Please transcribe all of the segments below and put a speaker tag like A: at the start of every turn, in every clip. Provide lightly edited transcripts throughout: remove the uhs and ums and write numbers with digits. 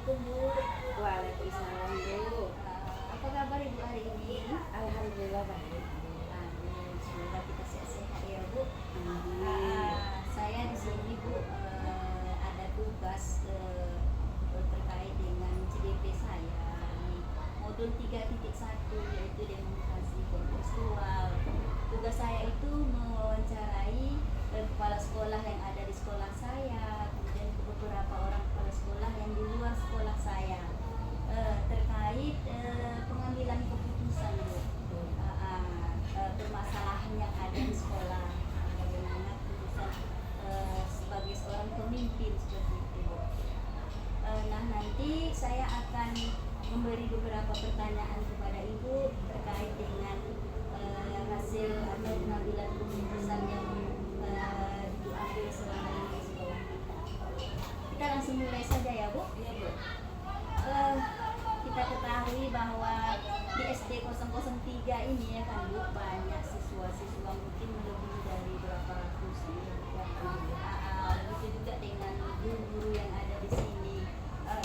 A: Assalamualaikum Bu.
B: Waalaikumsalam Bu.
A: Apa kabar Ibu hari ini?
B: Alhamdulillah baik.
A: Amin. Semoga kita sehat-sehat ya Bu.
B: Amin.
A: Saya di sini Bu ada tugas terkait dengan CDP saya di modul 3.1 yaitu demokrasi kontekstual. Tugas saya itu mewawancarai kepala sekolah yang ada di sekolah saya, kemudian beberapa orang kepala sekolah yang di luar sekolah saya terkait pengambilan keputusan Bu. Permasalahan yang ada di sekolah, bagaimana keputusan sebagai seorang pemimpin seperti itu Bu. Nah nanti saya akan memberi beberapa pertanyaan kepada Ibu terkait dengan hasil atau pengambilan keputusan yang diambil selama ini di sekolah kita. Kita langsung mulai saja ya Bu.
B: Iya Bu.
A: Kita ketahui bahwa di SD 003 ini ya kan Bu, banyak siswa-siswa mungkin lebih dari berapa ratus ya kan. Begitu juga dengan guru-guru yang ada di sini.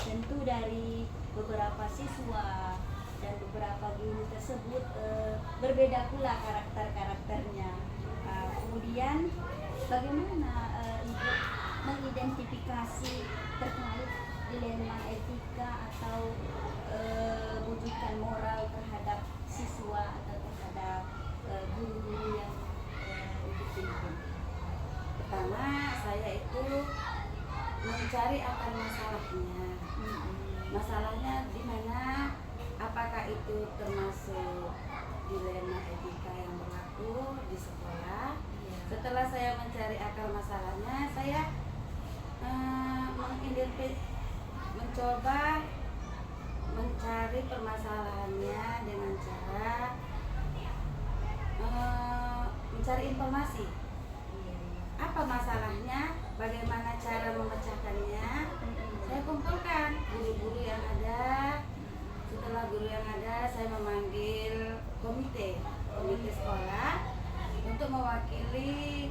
A: Tentu dari beberapa siswa dan beberapa guru tersebut berbeda pula karakter-karakternya. Kemudian bagaimana Ibu mengidentifikasi terkait dilema etika atau wujudkan moral terhadap siswa atau terhadap guru-guru yang Ibu pimpin?
B: Pertama saya itu mencari akar masalahnya. Masalahnya di mana? Apakah itu termasuk dilema etika yang berlaku di sekolah? Setelah saya mencari akar masalahnya, saya mencoba mencari permasalahannya dengan cara mencari informasi. Apa masalahnya? Bagaimana cara memecahkannya? Saya kumpulkan guru-guru yang ada. Setelah guru yang ada, saya memanggil komite sekolah untuk mewakili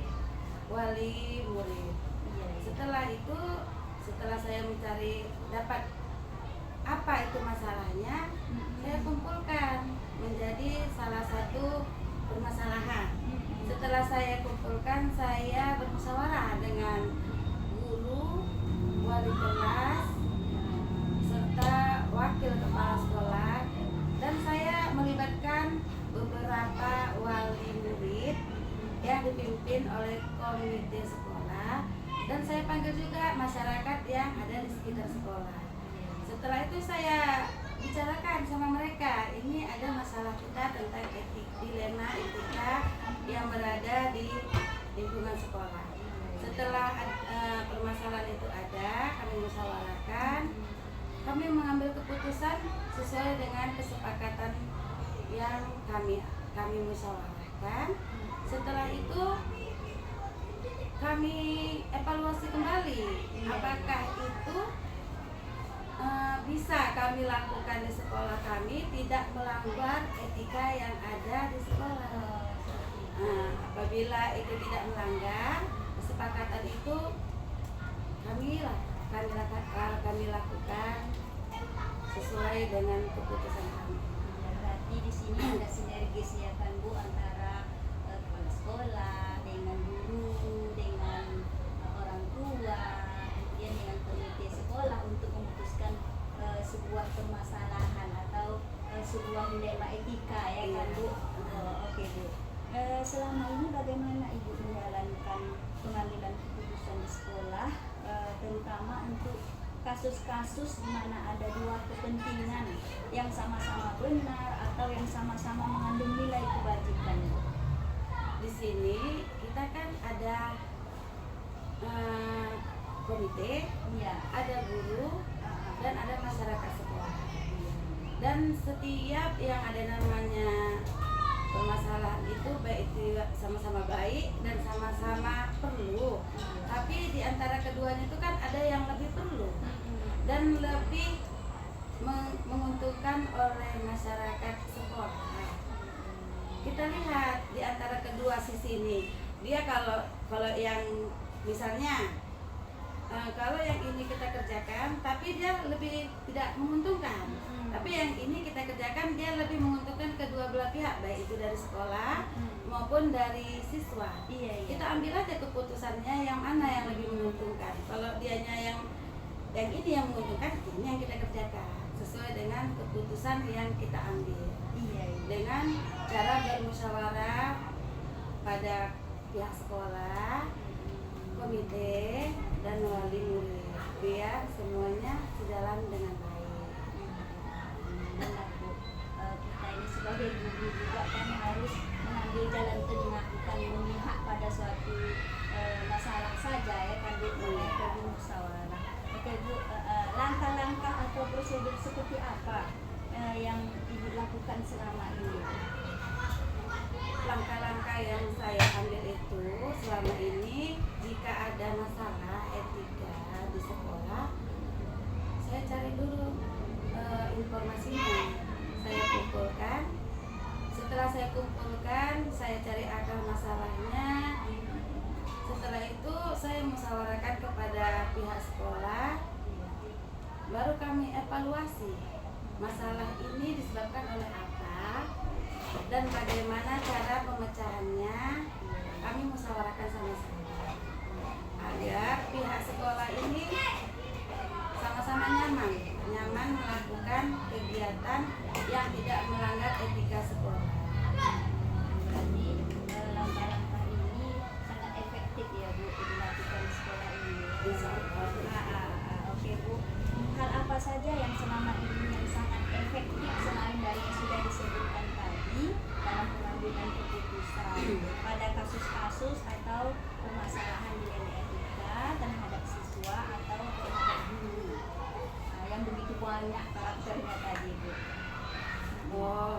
B: wali murid. Setelah itu, setelah saya mencari dapat apa itu masalahnya, saya kumpulkan menjadi salah satu permasalahan. Setelah saya kumpulkan, saya bermusyawarah dengan guru, wali kelas, serta wakil kepala sekolah, dan saya melibatkan beberapa wali murid yang dipimpin oleh komite sekolah, dan saya panggil juga masyarakat yang ada di sekitar sekolah. Setelah itu saya bicarakan sama mereka, ini ada masalah kita tentang dilema etika yang berada di lingkungan sekolah. Setelah permasalahan itu ada, kami musyawarahkan, kami mengambil keputusan sesuai dengan kesepakatan yang kami musyawarahkan. Setelah itu kami evaluasi kembali apakah itu bisa kami lakukan di sekolah kami, tidak melanggar etika yang ada di sekolah. Apabila itu tidak melanggar kesepakatan itu, kami lakukan sesuai dengan keputusan kami.
A: Berarti di sini ada sinergis ya kan Bu, antara kepala sekolah dengan guru, dengan orang tua, kemudian dengan komite sekolah untuk memutuskan sebuah permasalahan atau sebuah dilema etika ya kan Bu. Oke Bu. Selama ini bagaimana Ibu menjalankan pengambilan keputusan di sekolah, terutama untuk kasus-kasus di mana ada dua kepentingan yang sama-sama benar atau yang sama-sama mengandung nilai kebajikan?
B: Di sini kita kan ada komite,
A: ya,
B: ada guru, dan ada masyarakat sekolah. Dan setiap yang ada namanya permasalahan itu, baik itu sama-sama baik dan sama-sama perlu. Tapi di antara keduanya itu kan ada yang lebih perlu dan lebih menguntungkan oleh masyarakat sekolah. Kita lihat di antara kedua sisi ini, dia kalau yang misalnya Kalau yang ini kita kerjakan, tapi dia lebih tidak menguntungkan. Tapi yang ini kita kerjakan, dia lebih menguntungkan kedua belah pihak, baik itu dari sekolah maupun dari siswa.
A: Iya.
B: Kita ambil aja keputusannya yang mana yang lebih menguntungkan. Kalau dianya yang ini yang menguntungkan, ini yang kita kerjakan sesuai dengan keputusan yang kita ambil.
A: Iya.
B: Dengan cara bermusyawarah pada pihak sekolah, komite, dan wali murid, biar semuanya sejalan dengan baik.
A: Benar Bu, kita ini sebagai guru juga kan harus mengambil jalan tengah, bukan memihak pada suatu masalah saja ya kan Bu, mereka bermusyawarah. Oke Bu, langkah-langkah atau prosedur seperti apa yang Ibu lakukan selama ini?
B: Langkah-langkah yang saya ambil itu selama ini, jika ada masalah etika di sekolah, saya cari dulu informasinya, saya kumpulkan. Setelah saya kumpulkan, saya cari akar masalahnya. Setelah itu saya musyawarahkan kepada pihak sekolah, baru kami evaluasi masalah ini disebabkan oleh apa dan bagaimana cara pemecahannya. Kami musyawarahkan sama-sama agar pihak sekolah ini sama-sama nyaman melakukan kegiatan yang tidak melanggar etika sekolah.
A: Berarti langkah-langkah ini sangat efektif ya Bu dilakukan di sekolah ini.
B: Insya Allah.
A: Oke Bu, hal apa saja yang selama ini yang sangat efektif selain dari yang sudah disebutkan tadi dalam pengambilan keputusan pada kasus-kasus atau permasalahan nilai etika terhadap siswa atau terhadap guru yang begitu banyak karakternya tadi Bu?
B: Oh,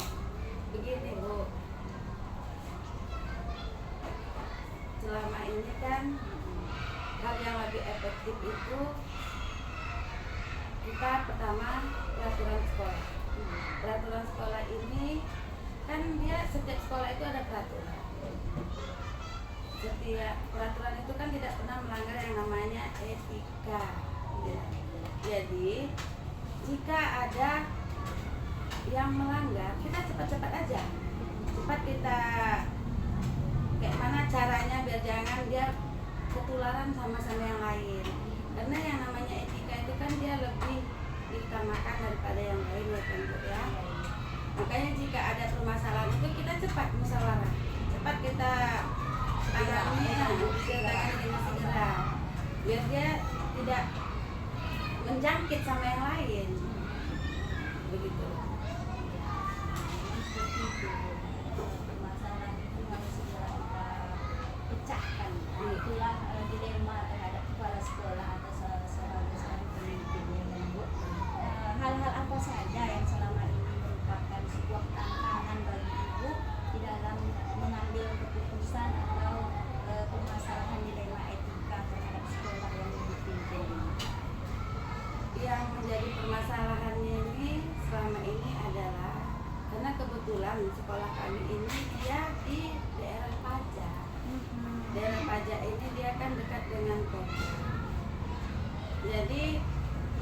B: begini Bu. Selama ini kan hal yang lebih efektif itu kita pertama peraturan sekolah. Peraturan sekolah ini kan dia setiap sekolah itu ada peraturan. Setiap peraturan itu kan tidak pernah melanggar yang namanya etika. Jadi jika ada yang melanggar, kita cepat-cepat aja. Cepat kita kayak mana caranya biar jangan dia ketularan sama yang lain. Karena yang namanya etika itu kan dia lebih diutamakan daripada yang lain ya kan Bu ya. Makanya jika ada permasalahan itu kita cepat musyawarah, cepat kita tangani dengan segera, biar dia tidak menjangkit sama yang lain. Begitu.
A: Seperti itu Bu. Permasalahan itu harus segera kita pecahkan. Itulah dilema terhadap kepala sekolah atau sebagai seorang pemimpin ya kan Bu. Hal-hal apa saja yang selama ini merupakan sebuah tantangan bagi Ibu di dalam mengambil keputusan atau permasalahan dilema etika terhadap sekolah yang Ibu pimpin?
B: Yang menjadi permasalahannya ini selama ini adalah karena kebetulan sekolah kami ini dia di daerah pajak. Daerah pajak ini dia kan dekat dengan kota. Jadi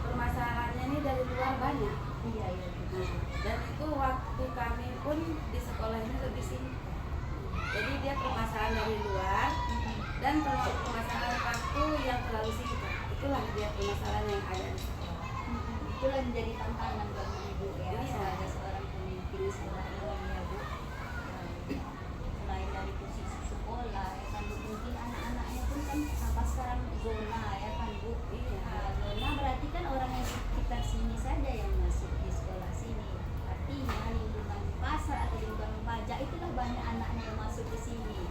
B: permasalahannya ini dari luar banyak.
A: Iya.
B: Dan itu waktu kami pun di sekolah ini lebih singkat. Jadi dia permasalahan dari luar dan permasalahan waktu yang terlalu singkat. Itulah dia permasalahan yang ada di sekolah.
A: Itulah menjadi tantangan bagi Ibu ya
B: Iya.
A: sebagai seorang pemimpin sekolah ini ya Bu. Selain dari posisi sekolah ya kan Bu, mungkin anak-anaknya pun kan sampai sekarang zona ya kan Bu. Zona berarti kan orang yang di sekitar sini saja yang masuk di sekolah sini. Artinya lingkungan pasar atau lingkungan pajak itulah banyak anaknya yang masuk ke sini.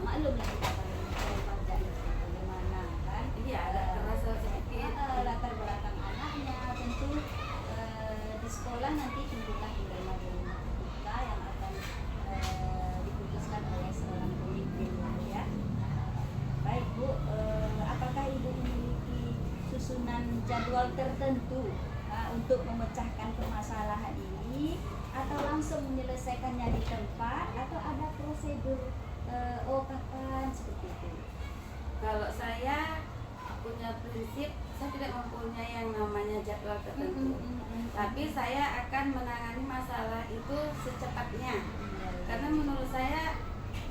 A: Maklum lah kita kalau lingkungan pajak itu bagaimana kan.
B: Iya, agak terasa sedikit.
A: Latar belakang anaknya tentu di sekolah nanti tentulah dilema-dilema etika yang akan diputuskan oleh seorang pemimpin ya. Baik Bu, apakah Ibu memiliki susunan jadwal tertentu untuk memecahkan permasalahan ini atau langsung menyelesaikannya di tempat atau ada prosedur kapan seperti itu?
B: Kalau saya punya prinsip, saya tidak mempunyai yang namanya jadwal tertentu. Tapi saya akan menangani masalah itu secepatnya. Karena menurut saya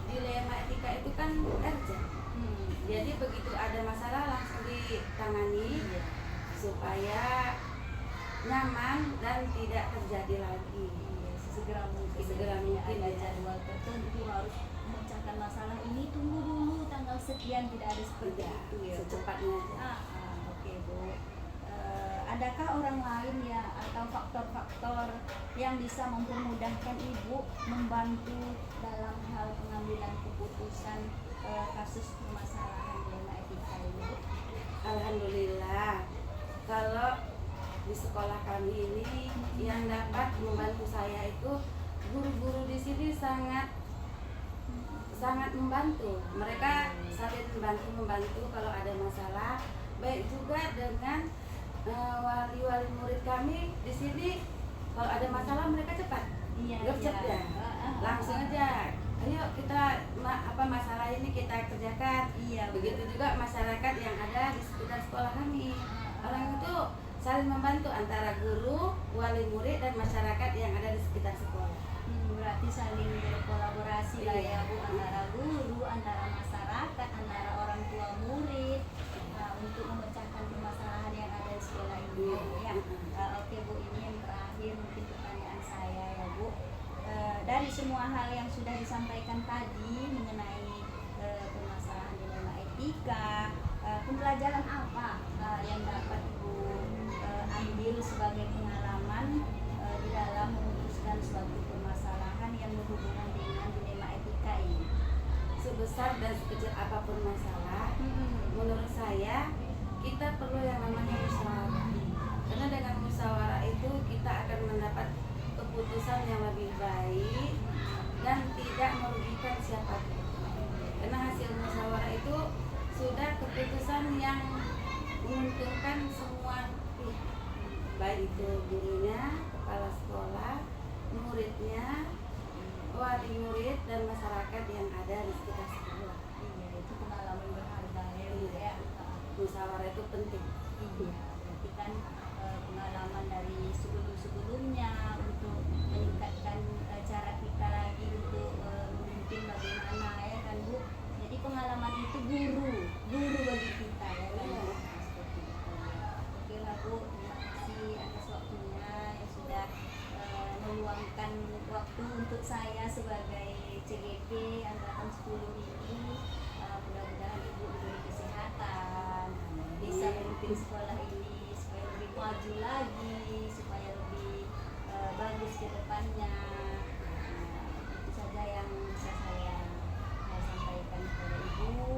B: dilema etika itu kan urgent. Jadi begitu ada masalah langsung ditangani supaya nyaman dan tidak terjadi lagi.
A: Segera mungkin,
B: Segera mungkin,
A: ada
B: ya.
A: jadwal tertentu harus memecahkan masalah ini, tunggu dulu tanggal sekian, tidak ada seperti
B: Tidak,
A: itu ya Bu.
B: secepatnya aja.
A: Oke Bu. Adakah orang lain ya atau faktor-faktor yang bisa mempermudahkan Ibu membantu dalam hal pengambilan keputusan kasus permasalahan dilema etika ini Bu?
B: Alhamdulillah, kalau di sekolah kami ini yang dapat membantu saya itu guru-guru di sini sangat membantu. Mereka saling membantu kalau ada masalah. Baik juga dengan wali-wali murid kami di sini, kalau ada masalah mereka cepat, gercep ya, langsung aja. Ayo kita masalah ini kita kerjakan. Begitu juga masyarakat yang ada di sekitar sekolah kami. Orang itu saling membantu antara guru, wali murid dan masyarakat yang ada di sekitar sekolah.
A: Berarti saling berkolaborasi lah ya Bu,
B: Iya.
A: antara guru, antara masyarakat, antara orang tua murid, untuk memecahkan permasalahan yang ada di sekolah ini ya Bu ya. Oke Bu, ini yang terakhir mungkin pertanyaan saya ya Bu. Dari semua hal yang sudah disampaikan tadi mengenai permasalahan dilema etika, pembelajaran apa yang dapat Ibu ambil sebagai pengalaman di dalam memutuskan suatu permasalahan yang berhubungan dengan dilema etika ini?
B: Sebesar dan sekecil apapun masalah, menurut saya kita perlu yang namanya musyawarah. Karena dengan musyawarah itu kita akan mendapat keputusan yang lebih baik dan tidak merugikan siapapun. Karena hasil musyawarah itu sudah keputusan yang menguntungkan semua pihak, baik itu gurunya, kepala sekolah, muridnya, wali murid dan masyarakat yang ada di sekitar sekolah.
A: Iya, itu pengalaman berharga ya Bu ya.
B: Musyawarah itu penting.
A: Iya, berarti kan pengalaman dari sebelum-sebelumnya untuk meningkatkan cara kita lagi untuk memimpin bagaimana ya kan Bu. Jadi pengalaman itu guru bagi kita ya kan Bu. Seperti itu ya. Oke lah Bu, terima kasih atas waktunya yang sudah meluangkan waktu untuk saya sebagai CGP Angkatan 10 ini. Mudah-mudahan Ibu diberi kesehatan, bisa memimpin sekolah ini supaya lebih maju lagi, supaya lebih bagus ke depannya. Itu saja yang bisa saya sampaikan kepada Ibu.